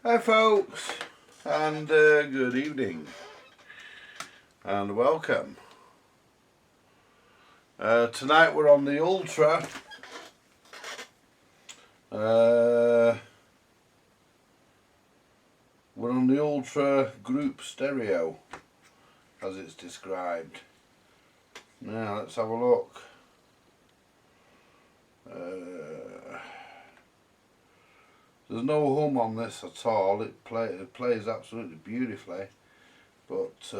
Hi folks, and good evening, and welcome. Tonight we're on the Ultra group stereo, as it's described. Now let's have a look. There's no hum on this at all. It plays absolutely beautifully, but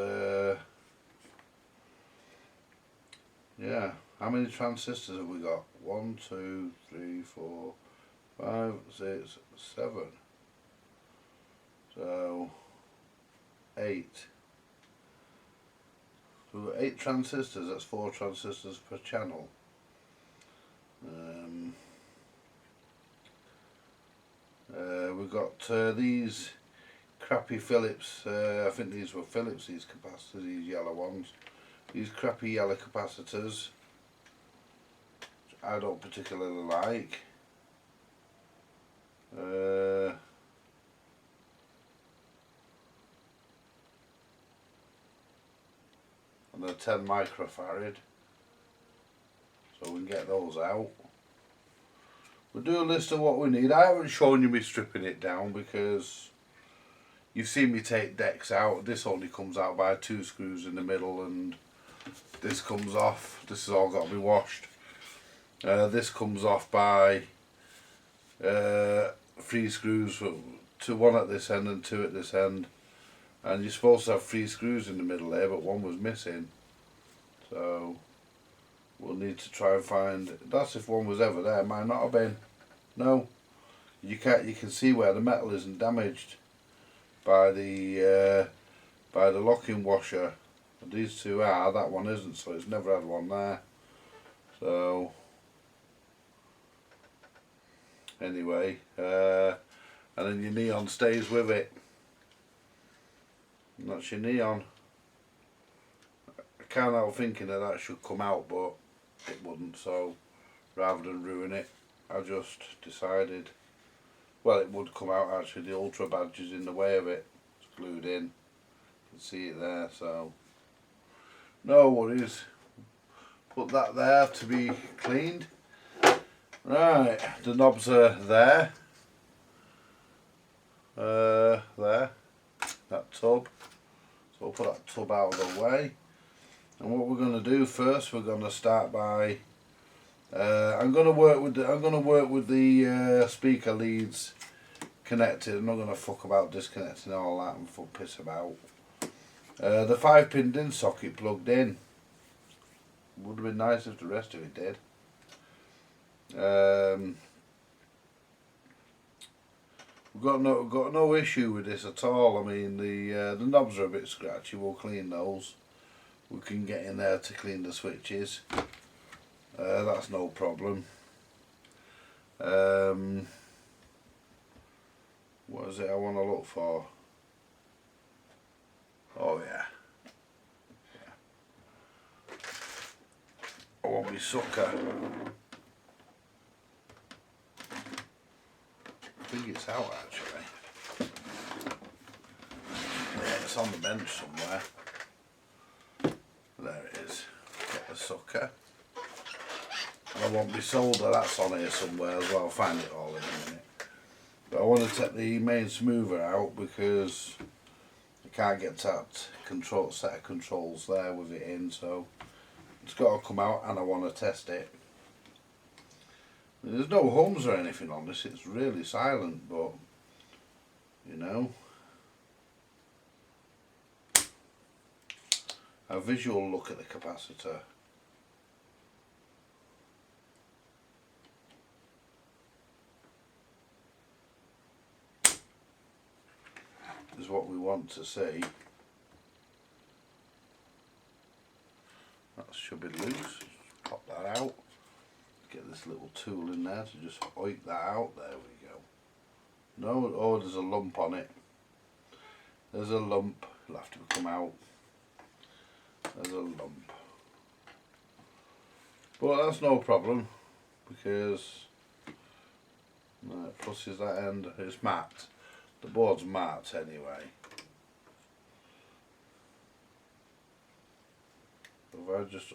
yeah. How many transistors have we got? 1, 2, 3, 4, 5, 6, 7. So 8. So we've got 8 transistors. That's 4 transistors per channel. We've got these crappy Philips, I think these were Philips, these capacitors, these yellow ones. These crappy yellow capacitors, which I don't particularly like. And they're 10 microfarad, so we can get those out. We'll do a list of what we need. I haven't shown you me stripping it down because you've seen me take decks out. This only comes out by 2 screws in the middle, and this comes off. This has all got to be washed. This comes off by 3 screws, 1 at this end and 2 at this end. And you're supposed to have 3 screws in the middle there, but 1 was missing. So we'll need to try and find. That's if 1 was ever there. It might not have been. No, you can see where the metal isn't damaged by the locking washer. These 2 are. That one isn't. So it's never had 1 there. So anyway, and then your neon stays with it. And that's your neon. I can't help thinking that should come out, but it wouldn't, so rather than ruin it, I just decided, well, it would come out actually. The Ultra badge is in the way of it. It's glued in. You can see it there, so no worries. Put that there to be cleaned. Right, the knobs are there. There. That tub. So we'll put that tub out of the way. And what we're going to do first, we're going to start by. I'm going to work with the speaker leads connected. I'm not going to fuck about disconnecting all that and fuck piss about. The 5-pin DIN socket plugged in. Would have been nice if the rest of it did. We've got no issue with this at all. I mean, the knobs are a bit scratchy. We'll clean those. We can get in there to clean the switches. That's no problem. What is it I want to look for? Oh yeah. I want my sucker. I think it's out actually. Yeah, it's on the bench somewhere. There it is. Get the sucker. And I want my solder, that's on here somewhere as well. I'll find it all in a minute. But I want to take the main smoother out because I can't get that set of controls there with it in, so it's got to come out and I want to test it. There's no hums or anything on this, it's really silent, but you know, a visual look at the capacitor. Is what we want to see. That should be loose. Pop that out. Get this little tool in there to just oink that out. There we go. No, oh, there's a lump on it. There's a lump. It'll have to come out. There's a lump. But that's no problem because plus is that end. It's matte. The board's matte anyway. If I just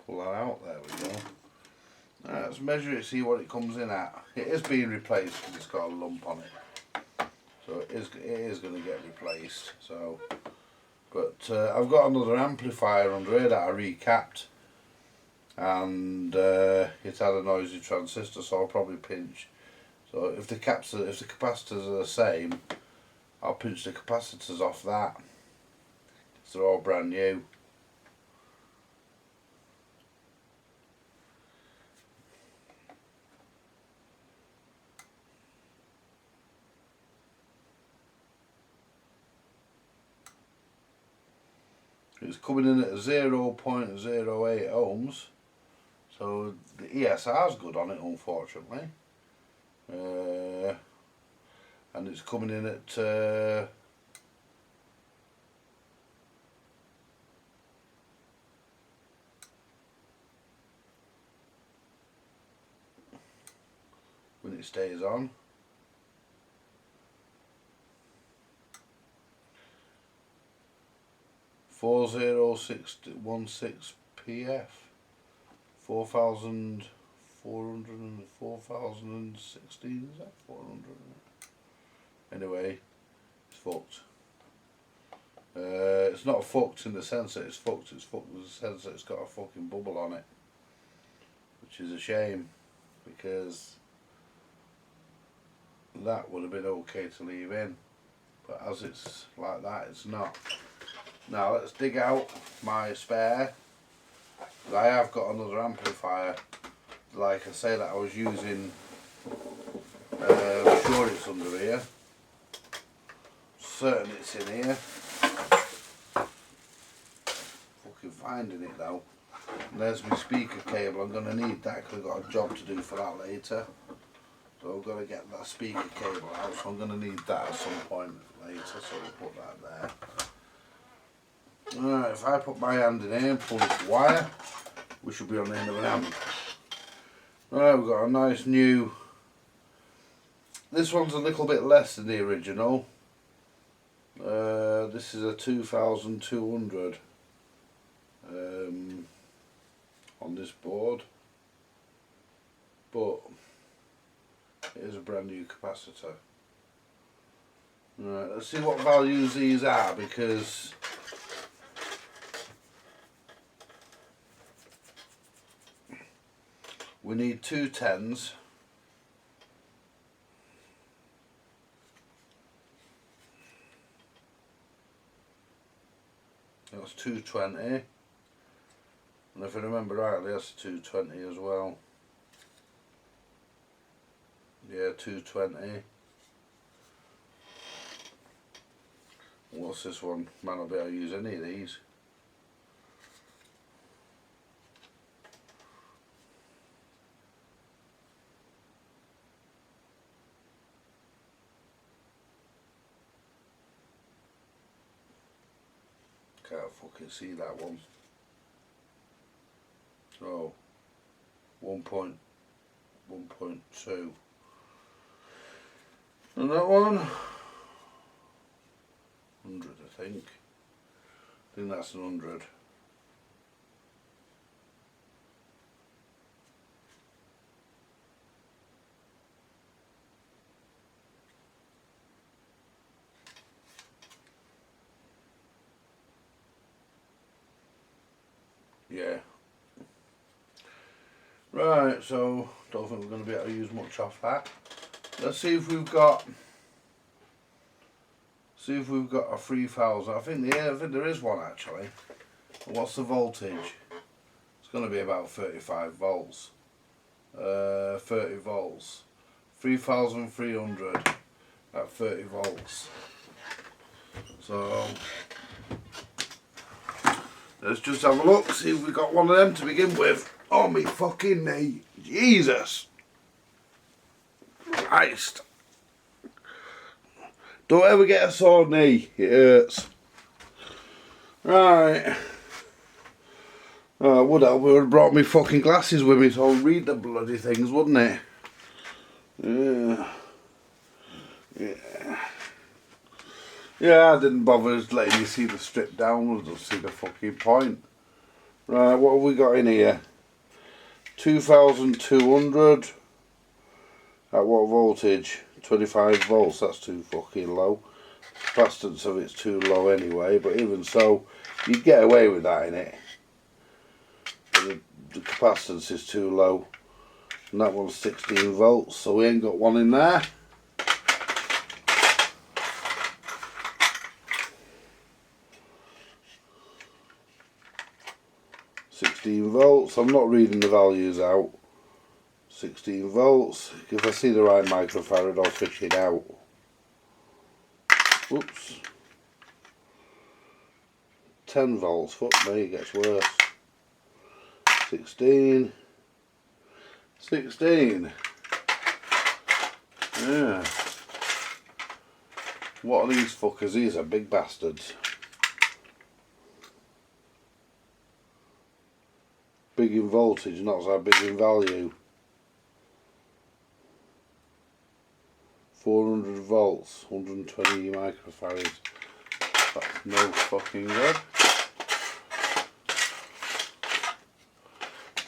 pull that out, there we go. Right, let's measure it, see what it comes in at. It is being replaced because it's got a lump on it, so it is going to get replaced. So, but I've got another amplifier under here that I recapped, and it had a noisy transistor, so I'll probably pinch. So if the capacitors are the same, I'll pinch the capacitors off that, because they're all brand new. It's coming in at 0.08 ohms, so the ESR is good on it, unfortunately, and it's coming in at when it stays on, (4016 PF), 4,400 and 4,016, is that 400? Anyway, it's fucked. It's not fucked in the sense that it's fucked in the sense that it's got a fucking bubble on it, which is a shame, because that would have been okay to leave in, but as it's like that, it's not. Now let's dig out my spare. I have got another amplifier, like I say, that I was using. I'm sure it's under here. Certain it's in here. Fucking finding it though. And there's my speaker cable. I'm going to need that because I've got a job to do for that later. So I've got to get that speaker cable out. So I'm going to need that at some point later. So we'll put that there. Alright, if I put my hand in here and pull this wire, we should be on the end of an amp. Alright, we've got a nice new. This one's a little bit less than the original. This is a 2200 on this board, but it is a brand new capacitor. Alright, let's see what values these are, because we need 2 10s. That's 220, and if I remember rightly, that's 220 as well. Yeah, 220. What's this one? Might not be able to use any of these. Can't fucking see that one. Oh, 1.2. And that one, 100, I think. I think that's an 100. Yeah. Right, so don't think we're going to be able to use much off that. Let's see if we've got a 3000. I think there is one actually. What's the voltage? It's going to be about 35 volts. 30 volts. 3300 at 30 volts. So let's just have a look, see if we've got one of them to begin with. Oh, me fucking knee. Jesus Christ. Don't ever get a sore knee, it hurts. Right. Would have brought me fucking glasses with me so I'd read the bloody things, wouldn't it? Yeah. Yeah. Yeah, I didn't bother letting you see the strip down, I'll see the fucking point. Right, what have we got in here? 2200. At what voltage? 25 volts, that's too fucking low. Capacitance of it's too low anyway, but even so, you'd get away with that in it. The capacitance is too low. And that one's 16 volts, so we ain't got one in there. Volts. I'm not reading the values out. 16 volts. If I see the right microfarad, I'll fish it out. Oops. 10 volts. Fuck me, it gets worse. 16. Yeah. What are these fuckers? These are big bastards. Big in voltage, not so big in value. 400 volts, 120 microfarads. That's no fucking good.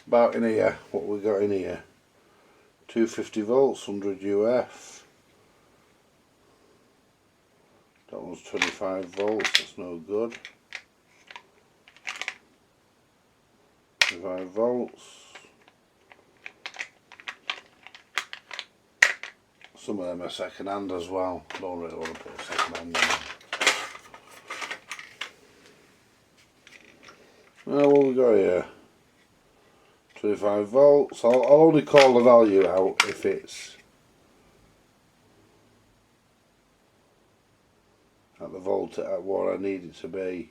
About in here, what we got in here? 250 volts, 100 UF. That one's 25 volts, that's no good. 25 volts. Some of them are second hand as well. Don't really want to put a second hand on them. What we got here? 25 volts. I'll only call the value out if it's at the volt at what I need it to be.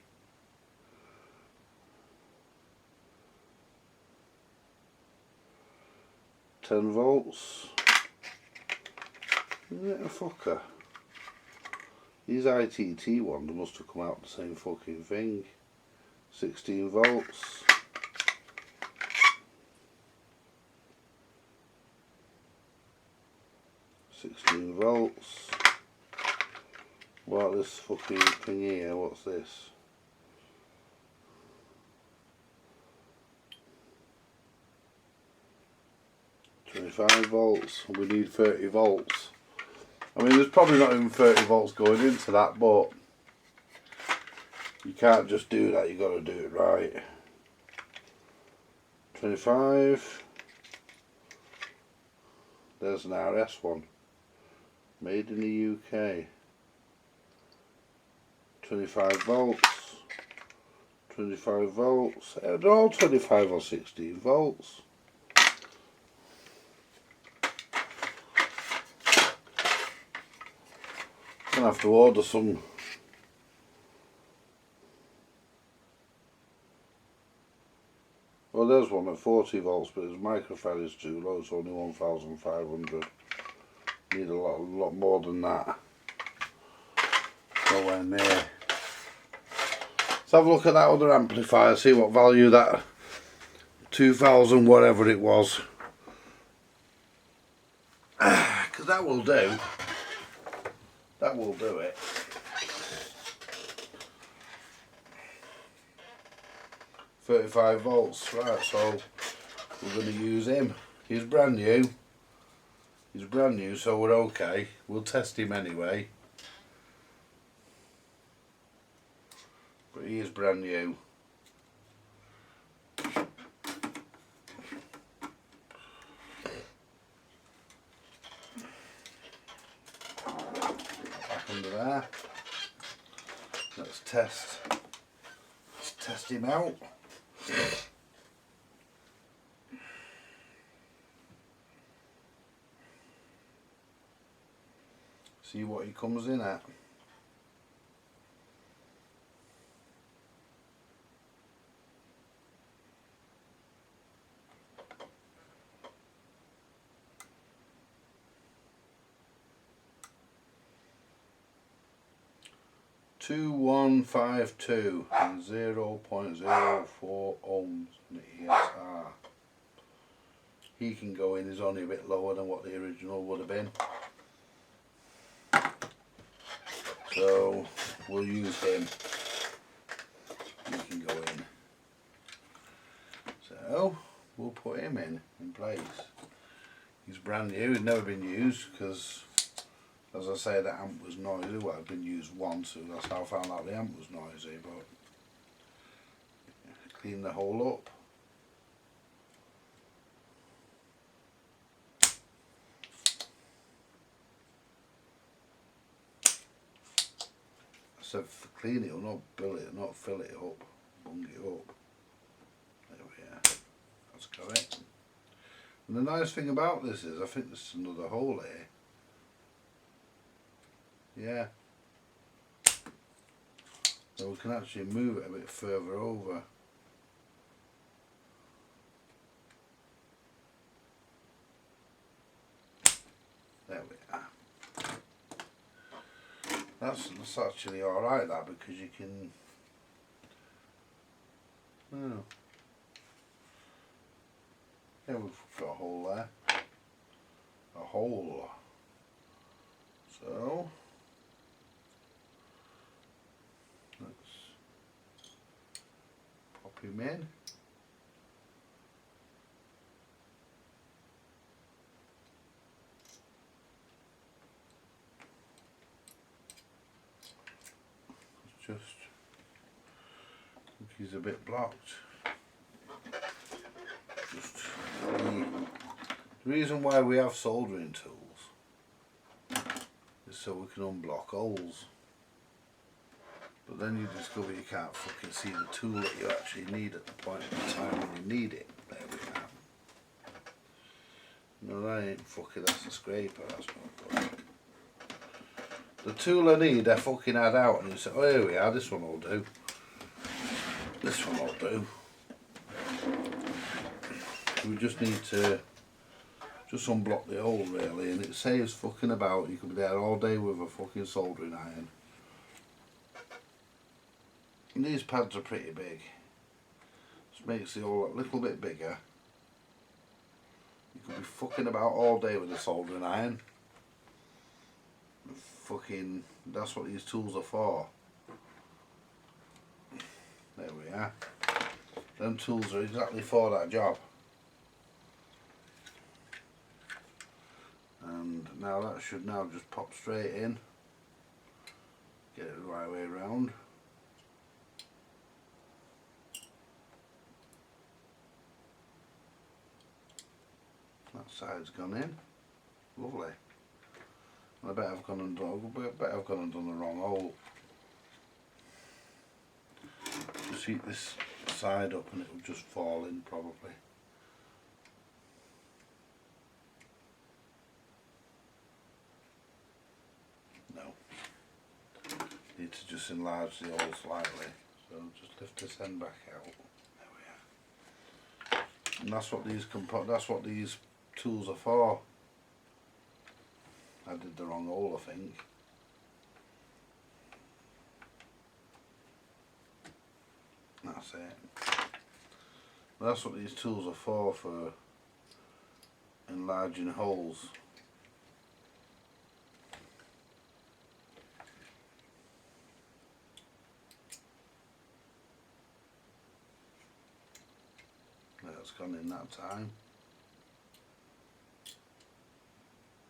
$10 volts. Isn't it a fucker? These ITT ones must have come out the same fucking thing. 16 volts. Volts. What this fucking thing here? What's this? $25 volts. We need 30 volts. I mean, there's probably not even 30 volts going into that, but you can't just do that. You got to do it right. 25. There's an RS one. Made in the UK. 25 volts. 25 volts. They're all 25 or 16 volts. I'm gonna have to order some. Well, there's one at 40 volts, but his microfarad is too low. It's only 1,500. Need a lot more than that. Nowhere near. Let's have a look at that other amplifier. See what value that 2,000 whatever it was. Because that will do. That will do it. $35 volts, right, so we're going to use him. He's brand new. He's brand new, so we're okay. We'll test him anyway. But he is brand new. Under there. Let's test him out. See what he comes in at. 2152 and 0.04 ohms in the ESR. He can go in, is only a bit lower than what the original would have been. So we'll use him. He can go in. So we'll put him in place. He's brand new, he's never been used because, as I say, the amp was noisy. Well, it's been used once, so that's how I found out the amp was noisy, but clean the hole up. I said clean it up, not fill it, not fill it up, bung it up. There we are. That's correct. And the nice thing about this is, I think there's another hole here. Yeah. So we can actually move it a bit further over. There we are. That's actually alright, that, because you can... Oh. Yeah, we've got a hole there. A hole. So let's pop him in. Just think he's a bit blocked. Just the reason why we have soldering tools is so we can unblock holes. But then you discover you can't fucking see the tool that you actually need at the point in time when you need it. There we are. No, that ain't fucking, that's the scraper, that's not good. The tool I need, I fucking had out, and you say, oh, here we are, this one will do. This one will do. We just need to just unblock the hole, really, and it saves fucking about. You could be there all day with a fucking soldering iron. And these pads are pretty big. Just makes the hole a little bit bigger. You could be fucking about all day with a soldering iron. Fucking, that's what these tools are for. There we are. Them tools are exactly for that job. And now that should now just pop straight in. Get it the right way around. That side's gone in. Lovely. I bet I've gone and done the wrong hole. Just heat this side up and it will just fall in probably. No. Need to just enlarge the hole slightly. So just lift this end back out. There we are. And that's what these tools are for. I did the wrong hole, I think. That's it. That's what these tools are for enlarging holes. That's gone in that time.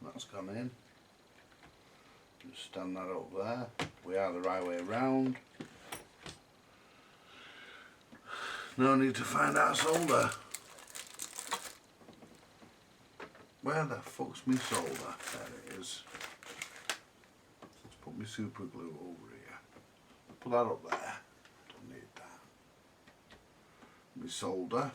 That's gone in. Just stand that up there. We are the right way around. No need to find our solder. Where the fuck's my solder? There it is. Let's put my super glue over here. Put that up there. Don't need that. My solder.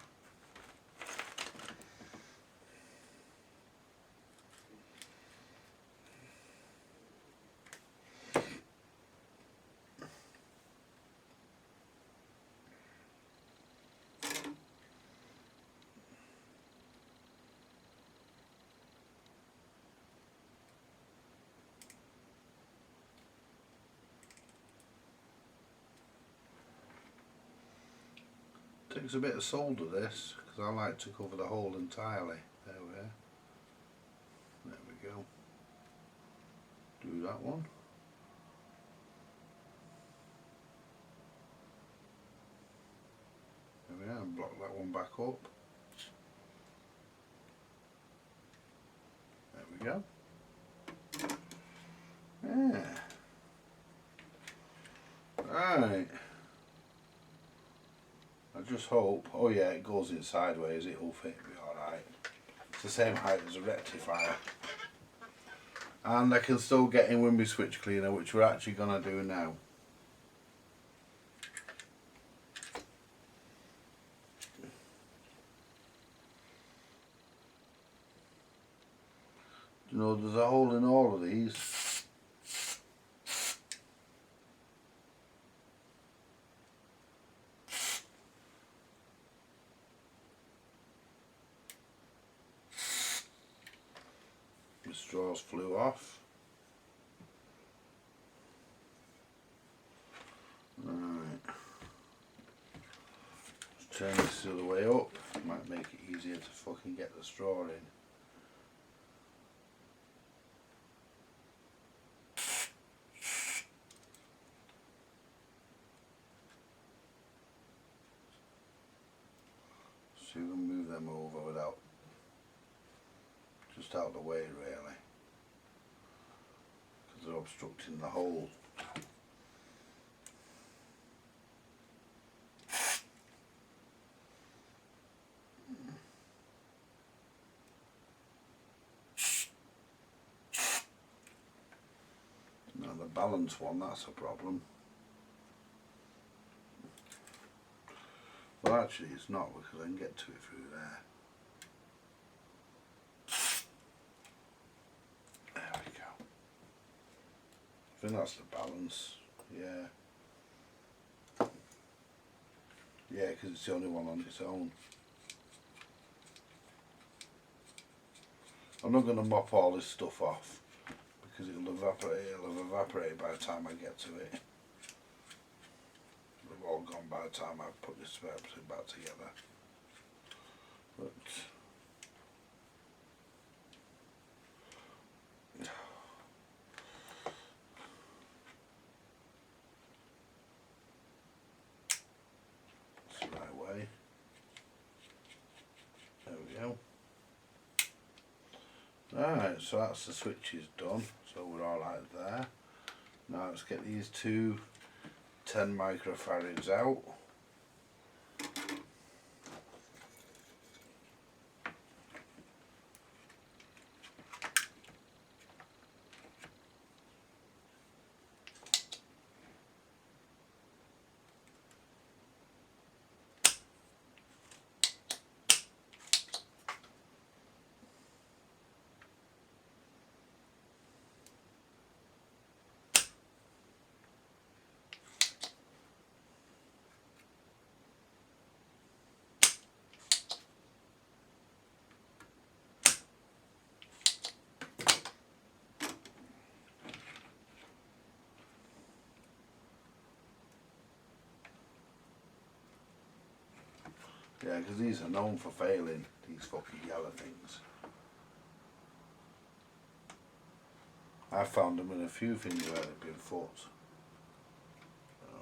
Takes a bit of solder this, because I like to cover the hole entirely. There we are. There we go. Do that one. There we are, and block that one back up. There we go. Yeah. Right. I just hope, oh yeah, it goes in sideways, it'll fit me alright. It's the same height as a rectifier. And I can still get in with my switch cleaner, which we're actually going to do now. You know, there's a hole in all of these. The straws flew off. Right. Let's turn this the other way up. Might make it easier to fucking get the straw in. So you can move them over without, just out of the way really, because they're obstructing the hole. Now the balance one, that's a problem. Well actually it's not, because I can get to it through there. There we go. I think that's the balance, yeah. Yeah, because it's the only one on its own. I'm not going to mop all this stuff off, because it'll have evaporated by the time I get to it. They've all gone by the time I put this back together. But it's the right way. There we go. Alright, so that's the switches done, so we're alright there. Now let's get these two 10 microfarads out. Yeah, because these are known for failing, these fucking yellow things. I found them in a few things where they've been fought. So, I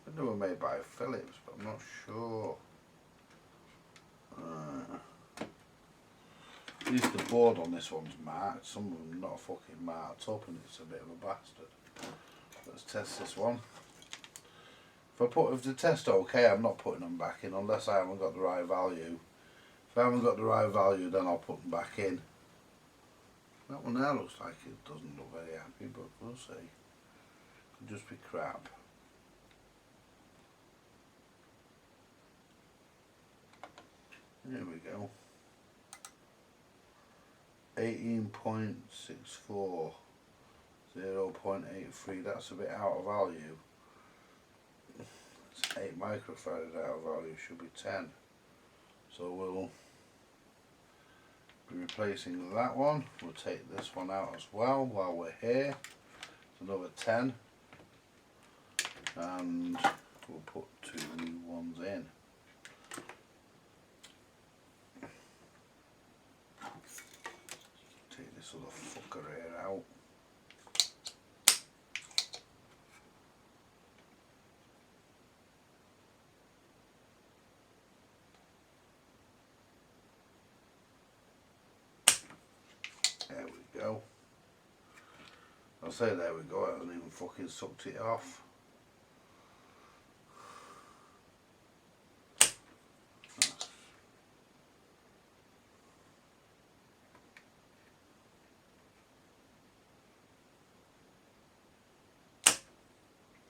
think they were made by Philips, but I'm not sure. At least the board on this one's marked, some of them not fucking marked up, and it's a bit of a bastard. Let's test this one. If the test okay, I'm not putting them back in unless I haven't got the right value. If I haven't got the right value, then I'll put them back in. That one there looks like it doesn't look very happy, but we'll see. Could just be crap. There we go. 18.64, 0.83, that's a bit out of value. It's 8 microfarad out of value, should be 10. So we'll be replacing that one. We'll take this one out as well while we're here. It's another 10. And we'll put 2 new ones in. Take this little fucker here out. There we go. I'll say there we go, it hasn't even fucking sucked it off.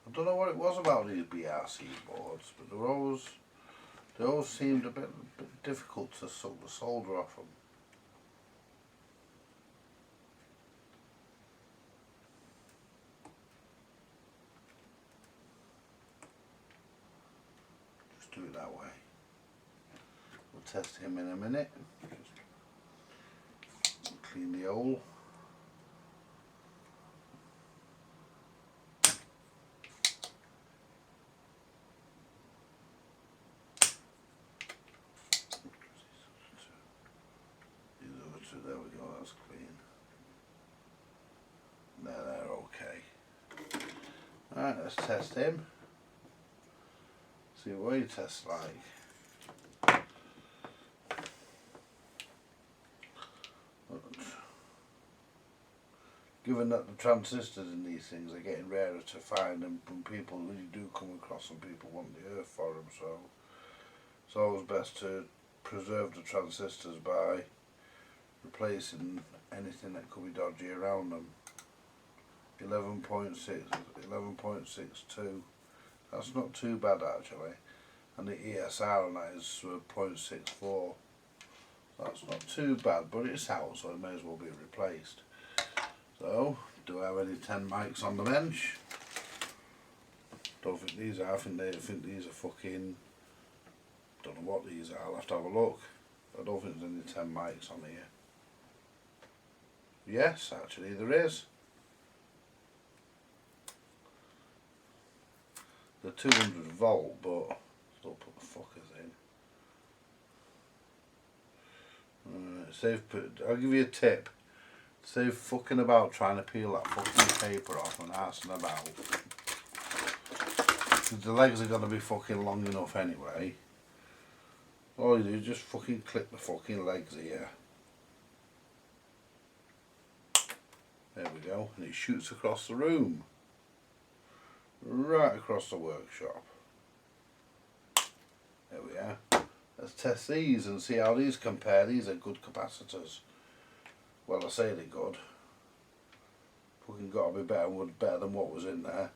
I don't know what it was about these BRC boards, but they always seemed a bit difficult to suck the solder off them. Just do it that way. We'll test him in a minute. Just clean the hole. There we go, that's clean. They're okay. Alright, let's test him. See what he tests like. Given that the transistors in these things are getting rarer to find, and people really do come across them, people want the earth for them, so it's always best to preserve the transistors by replacing anything that could be dodgy around them. 11.6, 11.62, that's not too bad actually, and the ESR on that is 0.64, that's not too bad, but it's out, so it may as well be replaced. So, do I have any 10 mics on the bench? Don't think these are, I think these are fucking, don't know what these are, I'll have to have a look. I don't think there's any 10 mics on here. Yes, actually there is. They're 200 volt, but still put the fuckers in. I'll give you a tip. Save fucking about trying to peel that fucking paper off and arsing about. Because the legs are going to be fucking long enough anyway. All you do is just fucking clip the fucking legs here. There we go, and it shoots across the room. Right across the workshop. There we are. Let's test these and see how these compare. These are good capacitors. Well, I say they're good. Fucking got to be better than what was in there.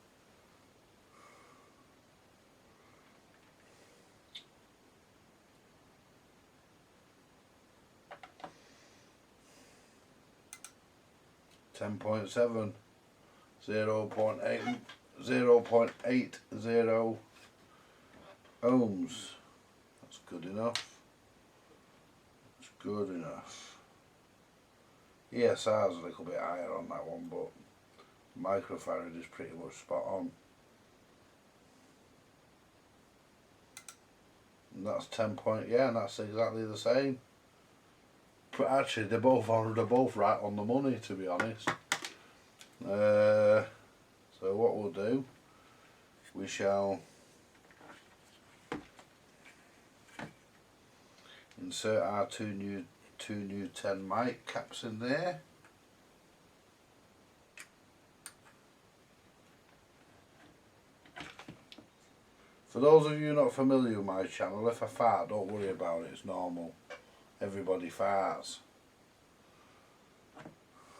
.7, 0.8, 0.80 ohms. That's good enough. That's good enough. ESR's a little bit higher on that one, but microfarad is pretty much spot on. And that's 10 point, yeah, and that's exactly the same. But actually, they're both right on the money, to be honest. So what we'll do, we shall insert our two new 10 mic caps in there. For those of you not familiar with my channel, if I fart, don't worry about it, it's normal. Everybody farts.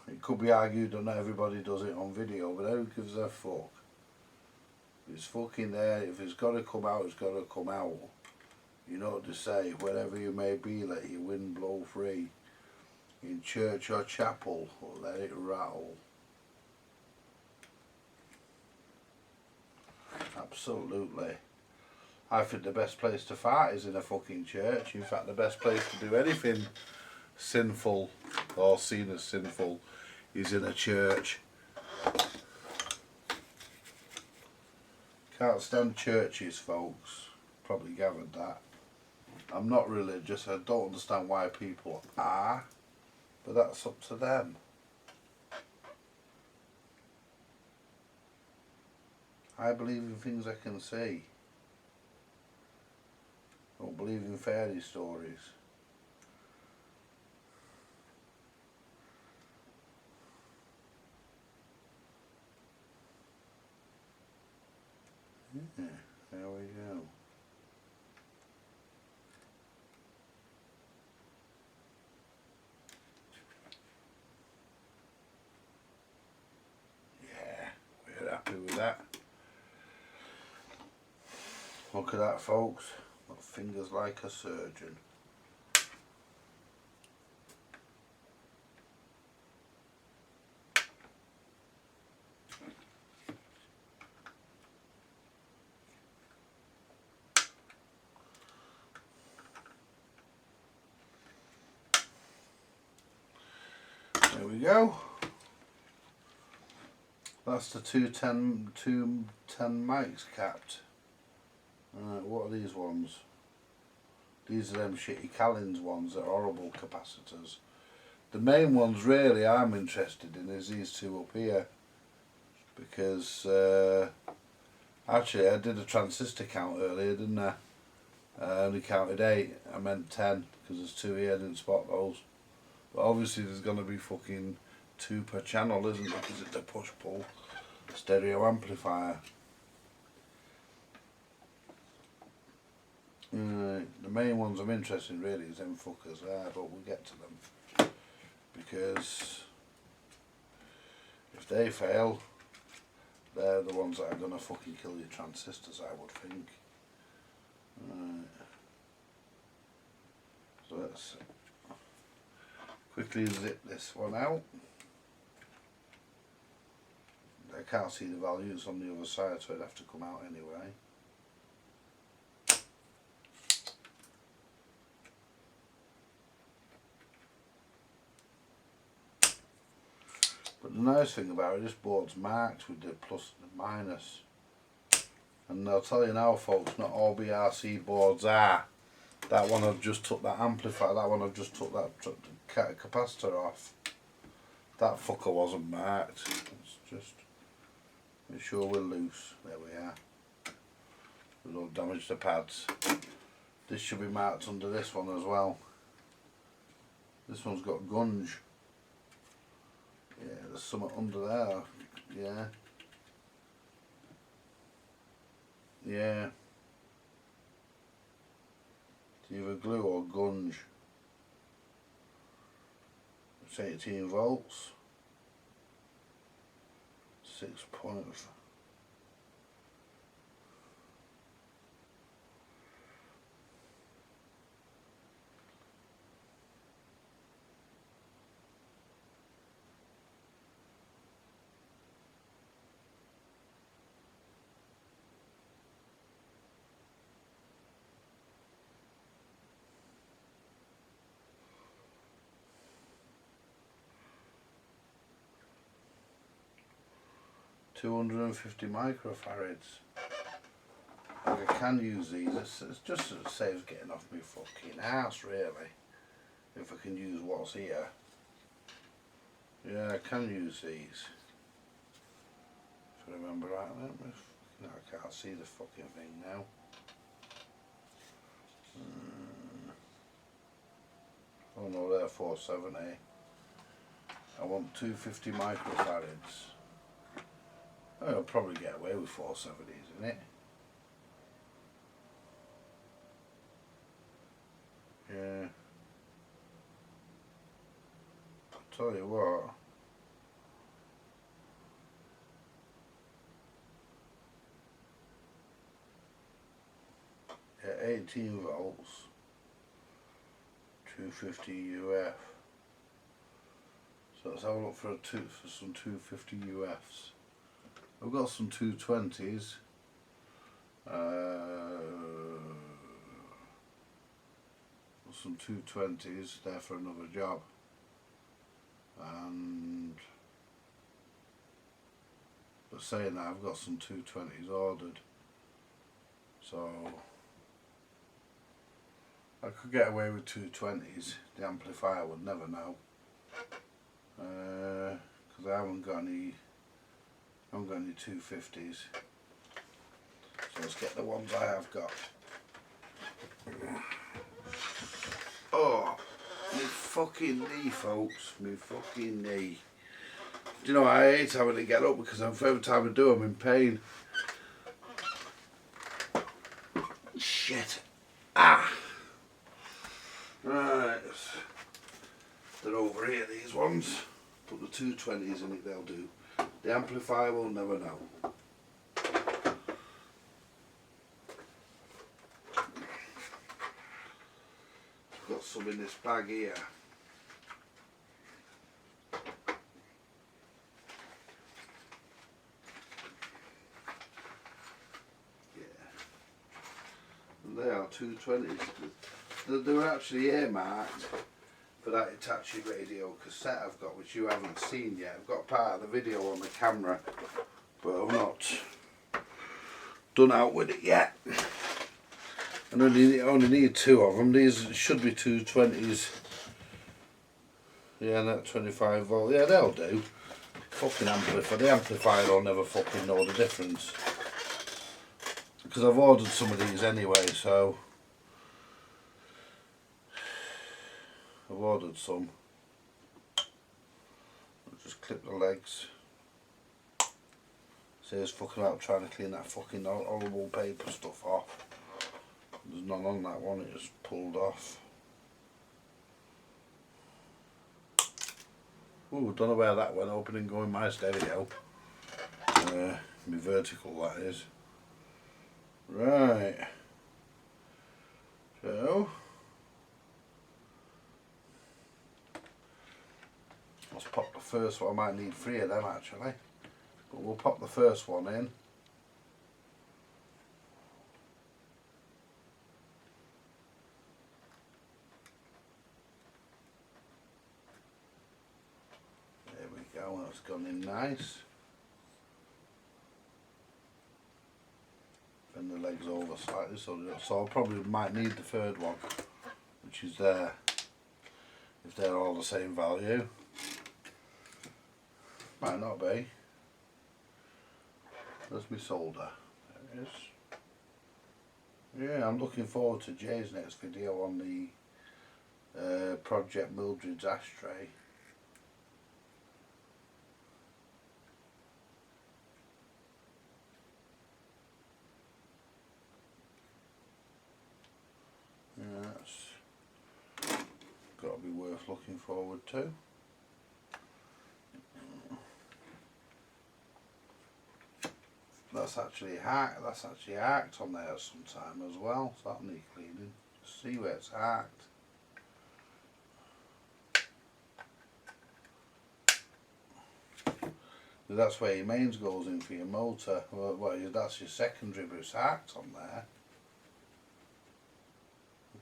It could be argued that not everybody does it on video, but who gives a fuck? It's fucking there. If it's got to come out, it's got to come out. You know what to say, wherever you may be, let your wind blow free. In church or chapel, let it rattle. Absolutely. I think the best place to fart is in a fucking church. In fact, the best place to do anything sinful or seen as sinful is in a church. Can't stand churches, folks. Probably gathered that. I'm not religious. I don't understand why people are, but that's up to them. I believe in things I can see. I don't believe in fairy stories. Yeah, there we go. Yeah, we're happy with that. Look at that, folks. Got fingers like a surgeon. There we go. That's the 210 mics capped. What are these ones? These are them shitty Callens ones, they're horrible capacitors. The main ones really I'm interested in is these two up here, because actually I did a transistor count earlier, didn't I? I only counted 8, I meant 10 because there's 2 here, I didn't spot those. But obviously there's going to be fucking 2 per channel, isn't there, because it's a push-pull stereo amplifier. The main ones I'm interested in really is them fuckers there, but we'll get to them, because if they fail, they're the ones that are going to fucking kill your transistors, I would think. So let's quickly zip this one out. I can't see the values on the other side, so it'd have to come out anyway. But the nice thing about it, this board's marked with the plus and the minus. And I'll tell you now, folks, not all BRC boards are. That one I've just took that amplifier, that one I've just took that capacitor off. That fucker wasn't marked. It's just make sure we're loose. There we are. We don't damage the pads. This should be marked under this one as well. This one's got gunge. Yeah, there's something under there. Yeah. Yeah. It's either glue or gunge. It's 18 volts. 6.5. $250 microfarads. I can use these. It's just it saves getting off my fucking ass, really. If I can use what's here. Yeah, I can use these. If I remember right. No, I can't see the fucking thing now. Oh no, they're 470. I want 250 microfarads. I'll probably get away with 470s, isn't it? Yeah. I'll tell you what. Yeah, 18 volts. 250 UF. So let's have a look for some 250 UFs. I've got some 220s. Some 220s there for another job. But saying that, I've got some 220s ordered. So I could get away with 220s. The amplifier would never know, because I haven't got any 250s. So let's get the ones I have got. Oh, my fucking knee, folks. My fucking knee. Do you know, I hate having to get up because every time I do, I'm in pain. Shit. Ah. Right. They're over here, these ones. Put the 220s in it, they'll do. The amplifier will never know. Got some in this bag here. They are 220s. They were actually earmarked for that Hitachi radio cassette I've got, which you haven't seen yet. I've got part of the video on the camera, but I've not done out with it yet. And only need two of them. These should be 220s. Yeah, and that 25 volt. Yeah, they'll do. Fucking amplifier. The amplifier will never fucking know the difference. Because I've ordered some of these anyway, so I've ordered some. I'll just clip the legs. Says fucking out trying to clean that fucking horrible paper stuff off. There's none on that one, it just pulled off. Ooh, don't know where that went, open and go in my stereo. My vertical, that is. Right. So let's pop the first one. I might need 3 of them actually, but we'll pop the first one in. There we go, that's gone in nice. Bend the legs over slightly, so I probably might need the third one, which is there, if they're all the same value. Might not be. There's my solder. There it is. Yeah, I'm looking forward to Jay's next video on the Project Mildred's ashtray. Yeah, that's got to be worth looking forward to. That's actually hacked on there sometime as well, so that'll need cleaning. Just see where it's hacked. That's where your mains goes in for your motor. Well, that's your secondary, but it's hacked on there.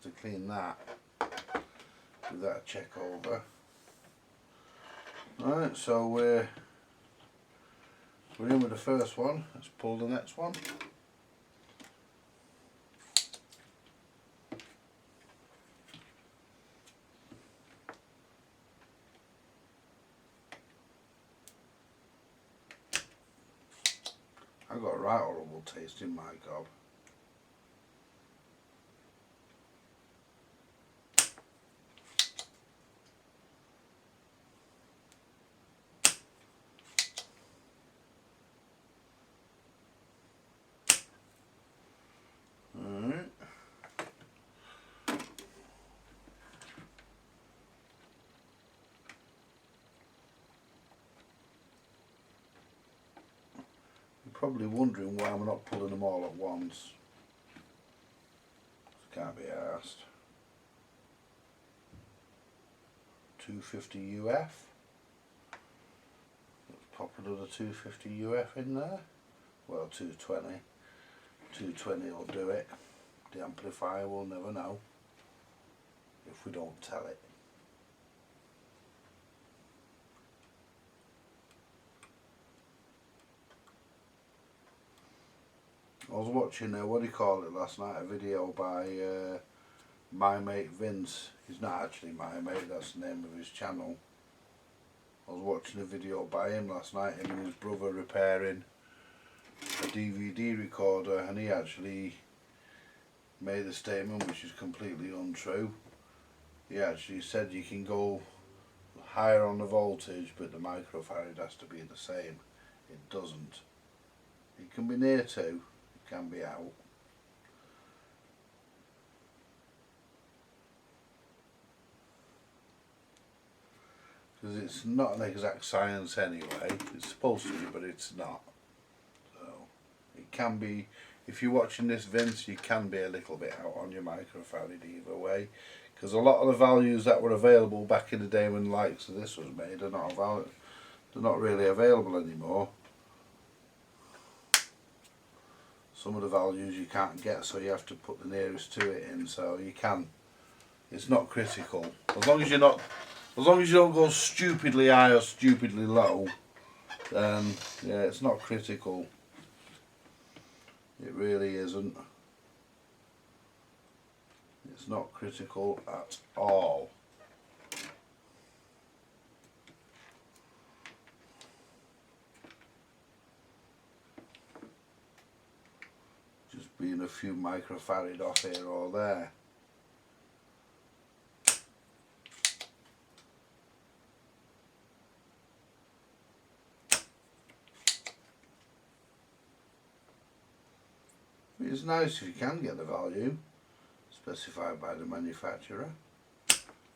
To clean that, give that a check over. Right, so we're in with the first one. Let's pull the next one. I got a right horrible taste in my gob. Probably wondering why I'm not pulling them all at once. Can't be arsed. 250 UF. Let's pop another 250 UF in there. Well, 220. 220 will do it. The amplifier will never know if we don't tell it. was watching what do you call it last night, a video by my mate Vince. He's not actually my mate, that's the name of his channel. I was watching a video by him last night, him and his brother repairing a DVD recorder, and he actually made a statement which is completely untrue. He actually said you can go higher on the voltage but the microfarad has to be the same. It doesn't. It can be near to, it can be out. Because it's not an exact science anyway. It's supposed to be, but it's not. So it can be, if you're watching this Vince, you can be a little bit out on your microfarad either way. Because a lot of the values that were available back in the day when the likes of this was made are not they're not really available anymore. Some of the values you can't get, so you have to put the nearest to it in. So you can. It's not critical as long as you're not. As long as you don't go stupidly high or stupidly low, then yeah, it's not critical. It really isn't. It's not critical at all. Just being a few microfarad off here or there. It's nice if you can get the value specified by the manufacturer.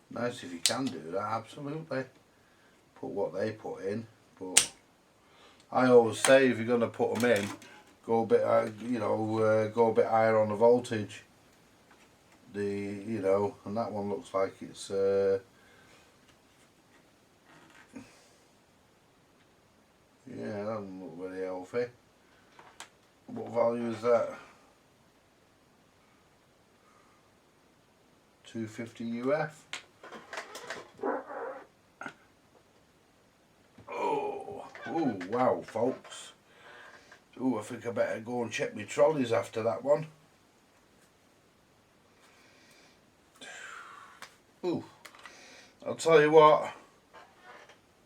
Nice if you can do that, absolutely. Put what they put in, but I always say if you're going to put them in, go a bit, go a bit higher on the voltage. And that one looks like it's yeah, that doesn't look very healthy. What value is that? 250 UF. Oh wow, folks. Oh, I think I better go and check my trolleys after that one. Ooh, I'll tell you what.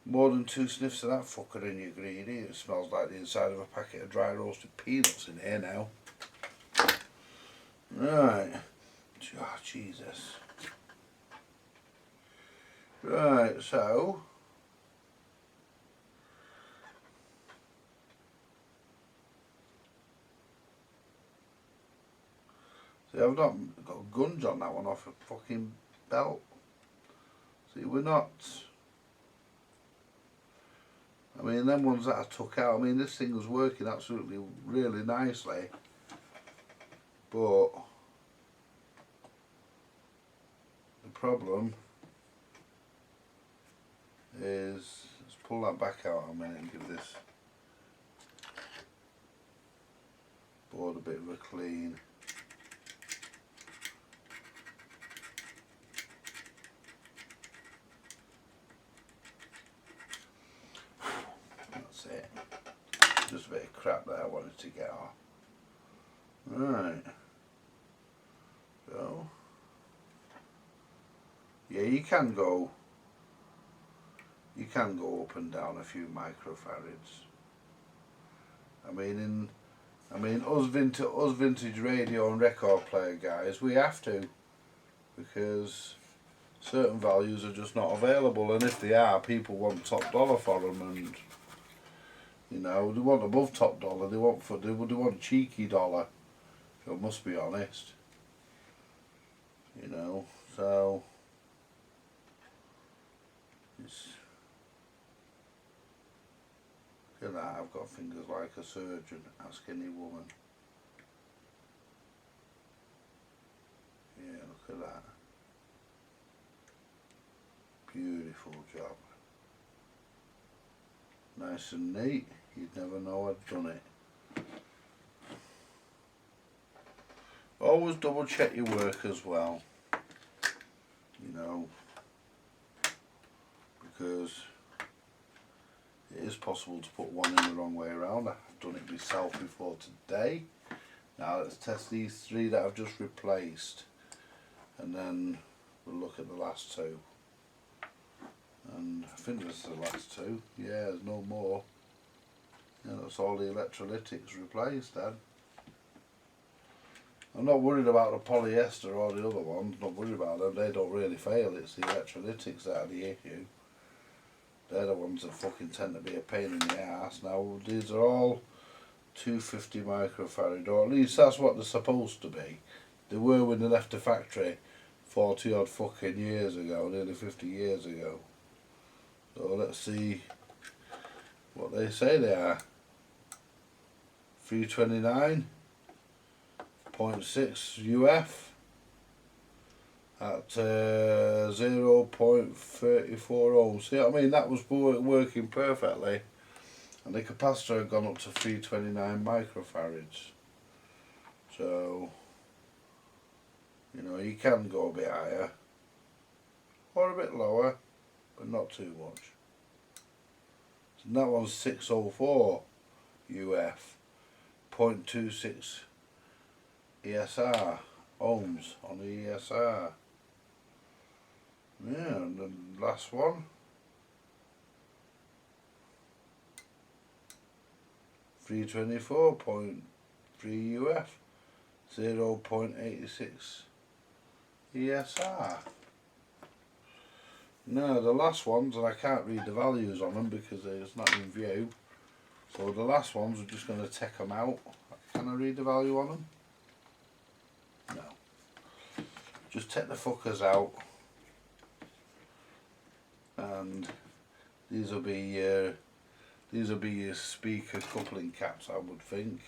More than 2 sniffs of that fucker in your greedy. It smells like the inside of a packet of dry roasted peanuts in here now. Right. Oh, Jesus. Right, so see, I've not got a gunge on that one off a fucking belt. See, we're not. I mean, them ones that I took out, I mean, this thing was working absolutely really nicely, but the problem is, let's pull that back out a minute and give this board a bit of a clean. That's it. Just a bit of crap that I wanted to get off. Right. So yeah, you can go up and down a few microfarads. Us vintage radio and record player guys, we have to, because certain values are just not available, and if they are, people want top dollar for them, and they want above top dollar. They want cheeky dollar. I must be honest. So it's. Look at that, I've got fingers like a surgeon, ask any woman. Yeah, look at that. Beautiful job. Nice and neat, you'd never know I'd done it. Always double check your work as well. Because it is possible to put one in the wrong way around. I've done it myself before today. Now let's test these 3 that I've just replaced, and then we'll look at the last 2. And I think this is the last 2. Yeah, there's no more. Yeah, that's all the electrolytics replaced then. I'm not worried about the polyester or the other ones, not worried about them, they don't really fail, it's the electrolytics that are the issue. They're the ones that fucking tend to be a pain in the ass. Now these are all 250 microfarad, or at least that's what they're supposed to be. They were when they left the factory 40 odd fucking years ago, nearly 50 years ago. So let's see what they say they are. 329.6 UF at 0.34 ohms. See what I mean? That was working perfectly, and the capacitor had gone up to 329 microfarads. So, you know, you can go a bit higher or a bit lower, but not too much. And that one's 604 UF, 0.26 ESR ohms on the ESR. Yeah, and the last one, 324.3 UF, 0.86 ESR. No, the last ones, and I can't read the values on them because it's not in view. So the last ones, we're just going to take them out. Can I read the value on them? No. Just take the fuckers out. And these will be your speaker coupling caps, I would think.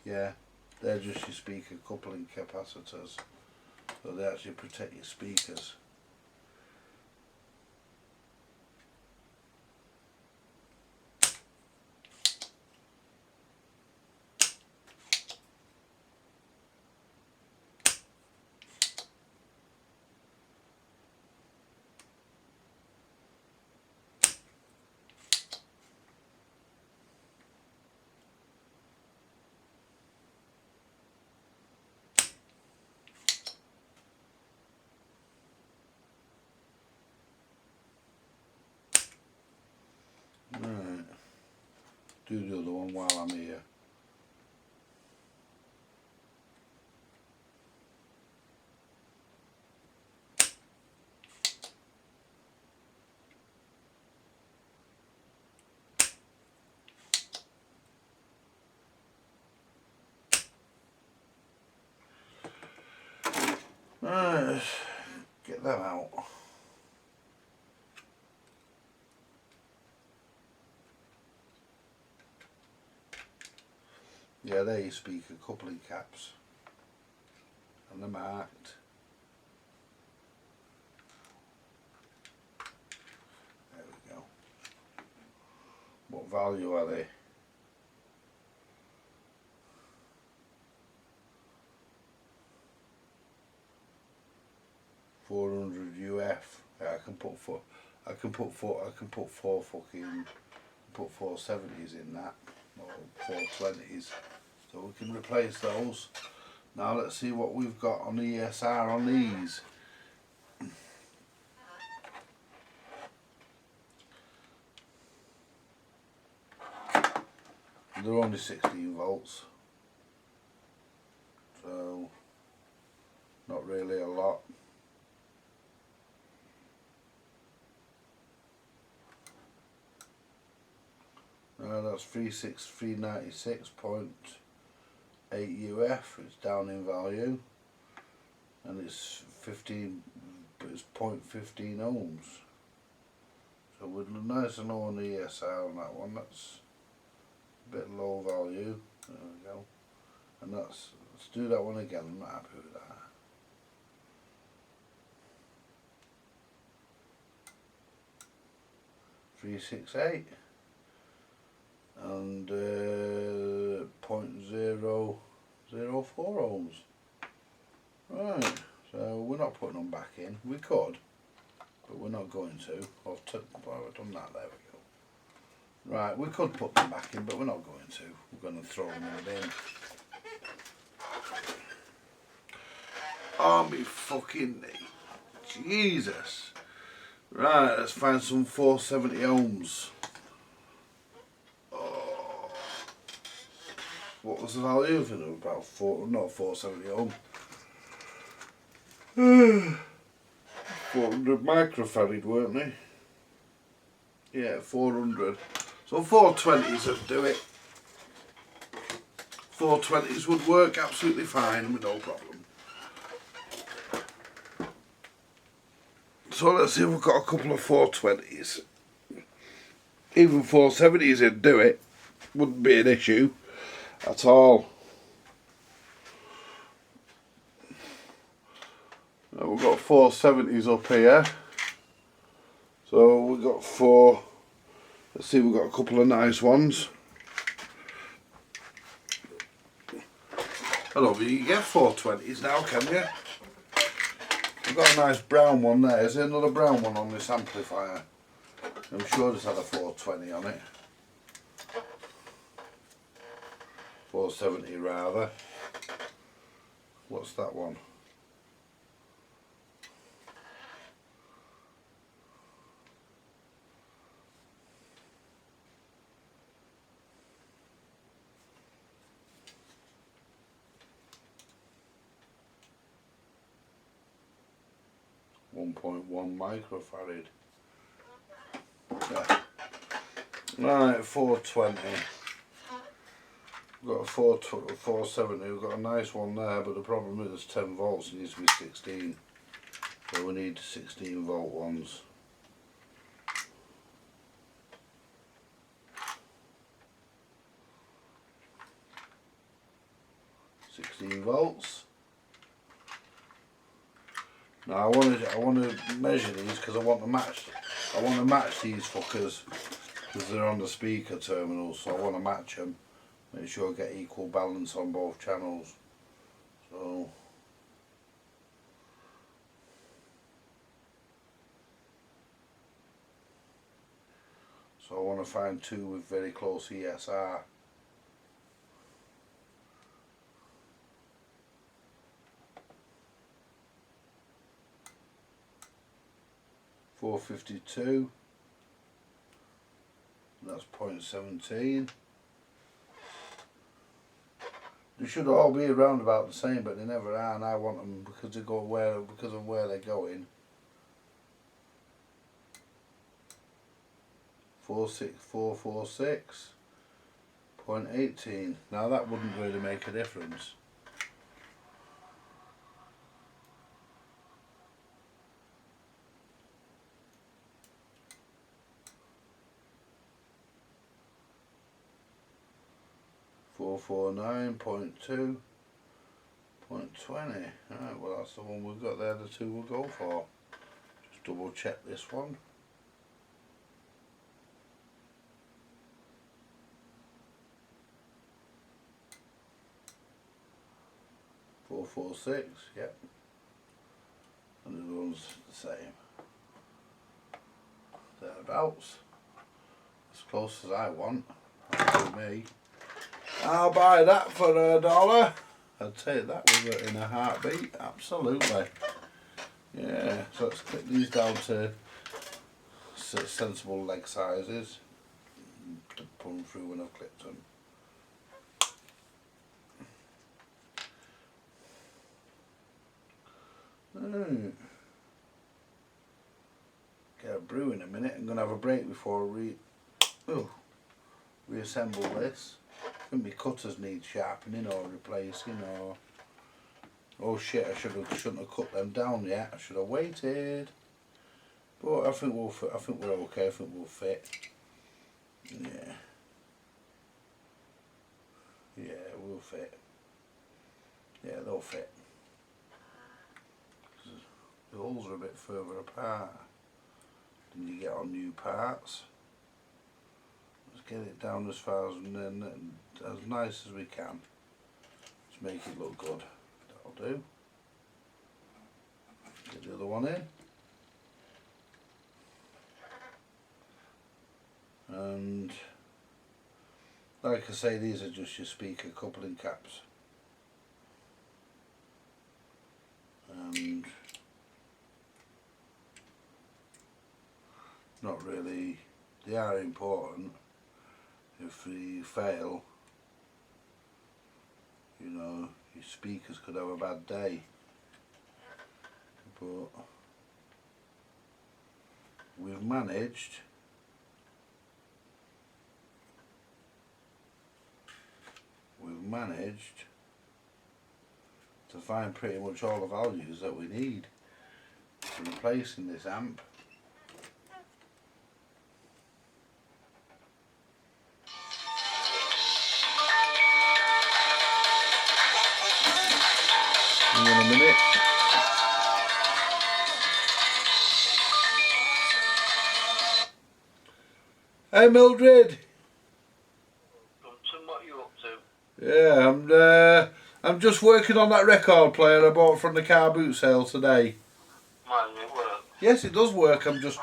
Yeah, they're just your speaker coupling capacitors. So they actually protect your speakers. Right, do the other one while I'm here. Right, get them out. Yeah, they're your speaker coupling caps, and they're marked. There we go. What value are they? 400 UF. Yeah, I can put four fucking, put 470s in that, or 420s. So we can replace those. Now let's see what we've got on the ESR on these. They're only 16 volts, so not really a lot. That's 396.8 UF. It's down in value, and it's 15, but it's 0.15 ohms. So we're nice and low on the ESR on that one. That's a bit low value. There we go. And let's do that one again. I'm not happy with that. .368 and 0.004 ohms. Right, so we're not putting them back in. We could, but we're not going to. Well, I've done that. There we go. Right, we could put them back in, but we're not going to. We're going to throw them in the bin. Oh me fucking Jesus. Right, let's find some 470 ohms. Oh. What was the value of it? About 470 ohms. 400 microfarad, weren't they? Yeah, 400. So 420s would do it. 420s would work absolutely fine with no problem. So let's see if we've got a couple of 420s. Even 470s would do it. Wouldn't be an issue at all. Now we've got 470s up here. So we've got four. Let's see, we've got a couple of nice ones. I don't think you can get 420s now, can you? I've got a nice brown one there. Is there another brown one on this amplifier? I'm sure it's had a 420 on it. 470 rather. What's that one? .1 microfarad. Yeah. Right, 420. We've got a 470. We've got a nice one there, but the problem is it's 10 volts. It needs to be 16. So we need 16 volt ones. 16 volts. Now I want to measure these because I want to match these fuckers because they're on the speaker terminals, so I want to match them, make sure I get equal balance on both channels. So I want to find two with very close ESR. 452, that's 0.17. They should all be around about the same, but they never are, and I want them because of where they're going. 46446, 0.18. Now that wouldn't really make a difference. 449.2, 0.20. Alright, well that's the one we've got there, the two we'll go for. Just double check this one. .446, yep. And the other one's the same. Thereabouts. As close as I want. That'll do me. I'll buy that for $1. I'd take that with it in a heartbeat, absolutely. Yeah, so let's clip these down to sensible leg sizes to put them through when I've clipped them. Get a brew in a minute. I'm going to have a break before I reassemble this. I think my cutters need sharpening or replacing, or oh shit, shouldn't have cut them down yet. I should have waited. But I think we're okay. I think we'll fit. Yeah. Yeah, we'll fit. Yeah, they'll fit. The holes are a bit further apart than you get on new parts. Let's get it down as far as nice as we can. Just make it look good. That'll do. Get the other one in. And like I say, these are just your speaker coupling caps. not really, they are important. If we fail, you know, your speakers could have a bad day. But we've managed to find pretty much all the values that we need for replacing this amp. In a minute. Hey Mildred. What are you up to? Yeah, I'm just working on that record player I bought from the car boot sale today. Mine it work. Yes, it does work. I'm just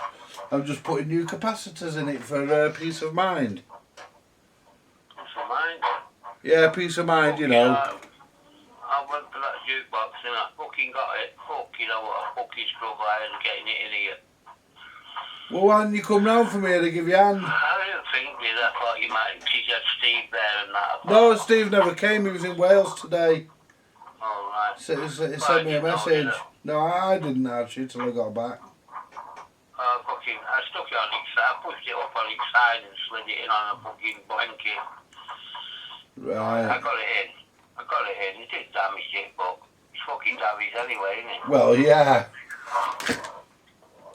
putting new capacitors in it for peace of mind. Peace of mind? Yeah, peace of mind, you know. I went for that jukebox and I fucking got it. Fuck, you know what a fucking struggle I had getting it in here. Well, why didn't you come round for me to give you a hand? I didn't think it. I thought you might, because you had Steve there and that. No, Steve never came. He was in Wales today. Oh, right. He sent me a message. No, I didn't actually till I got back. I stuck it on each side. I pushed it up on each side and slid it in on a fucking blanket. Right. I got it in. It did damage it, but it's fucking damaged anyway, isn't it? Well, yeah.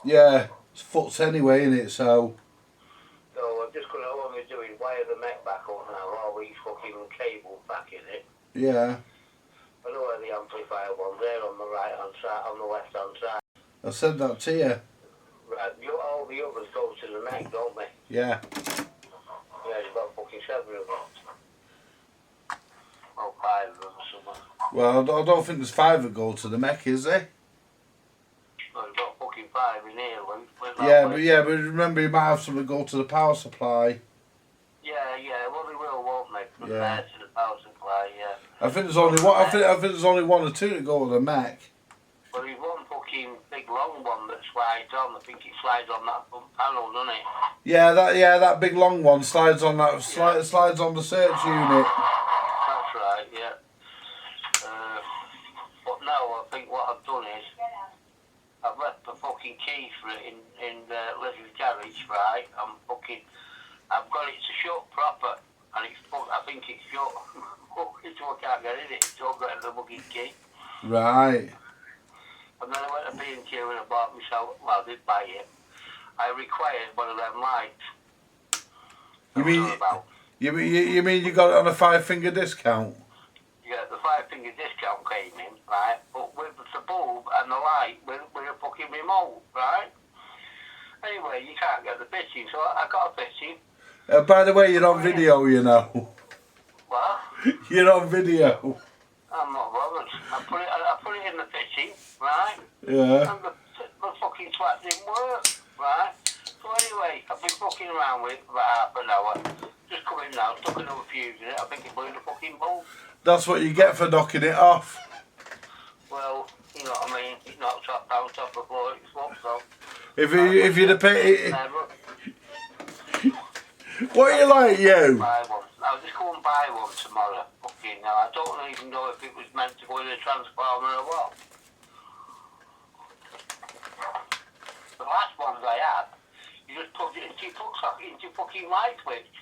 Yeah. It's foots anyway, isn't it? So I'm just going to, what I'm doing, wire the mech back up now, all these fucking cables back in it. yeah. I know where the amplifier one's there on the right hand side, on the left hand side. I said that to you. Right, all the others go to the mech, don't they? Yeah. Yeah, you've got fucking 7 of them. Oh, 5 of them or something. Well, I don't think there's 5 that go to the mech, is there? Oh, you've got fucking 5 in here, Luke. But remember you might have some that go to the power supply. Yeah, well they will, won't they? From Yeah. there to the power supply, yeah. I think there's only one. I think there's only 1 or 2 that go to the mech. Well, there's one fucking big long one that slides on. I think it slides on that front panel, doesn't it? Yeah, that big long one slides on that slides on the search unit. That's right, yeah. But now I think what I've done is I've left the fucking key for it in Lizzie's garage, right? I've got it to shut proper, and I think it's shut. So I can't get in it. So I've got the fucking key. Right. And then I went to B&Q and I bought myself, well, I did buy it. I required one of them lights. You mean you got it on a 5-finger discount? Yeah, the 5-finger discount came in, right? But with the bulb and the light, with a fucking remote, right? Anyway, you can't get the fitting, so I got a fitting. By the way, you're on video, you know. What? You're on video. I'm not bothered. I put it in the fitting, right? Yeah. And the fucking twat didn't work, right? So anyway, I've been fucking around with it for about half an hour. Just come in now, stuck another fuse in it. I think it blew the fucking bulb. That's what you get for knocking it off. Well, you know what I mean. It knocked off, bounced off the floor, it swapped off. If you'd have paid it. What are you like, you? Buy one. I'll just go and buy one tomorrow. Fucking hell. I don't even know if it was meant to go in a transformer or what. The last ones I had, you just plug it into your plug socket, into your fucking light switch.